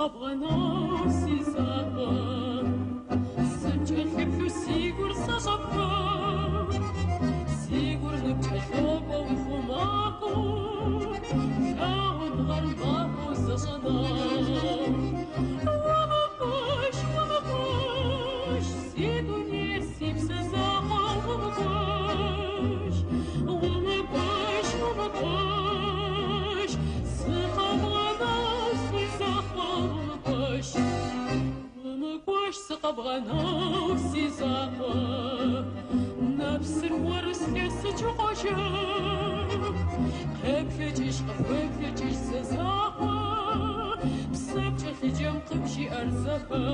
Abana sizaba Săncerche più sigur să șapcă Sigur nu ce-ai făcă un fumacu Ca un garmacu să șana Oamă păși, sigur e sip să zama Oamă păși, să abana sizaba سقبغناو سيزاقا نفس الورس كسج عجب قبفتش قبفتش سزاقا بسبت الجم قبشي أرزقا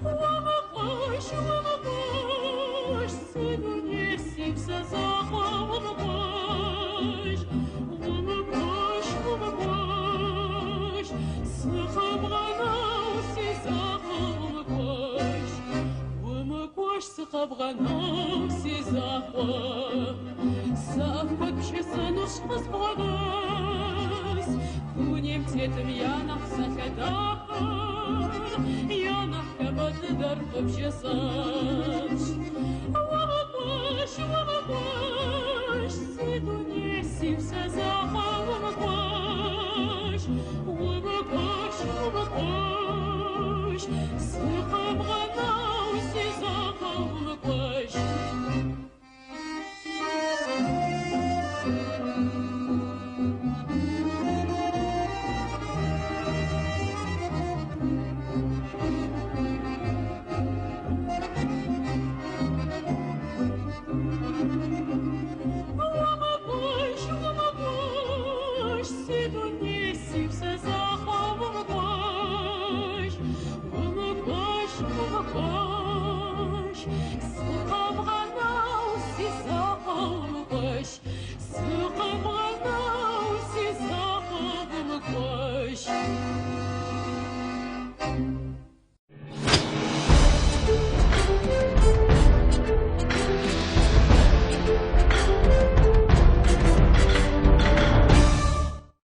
ومقاش سنون يسيب سزاقا ومقاش سقبغناو سقبغناو سيزاقا سأفك شسنوش قصبغناس كونيم تيتم يانح سخداقا يانح كبت درق بشساش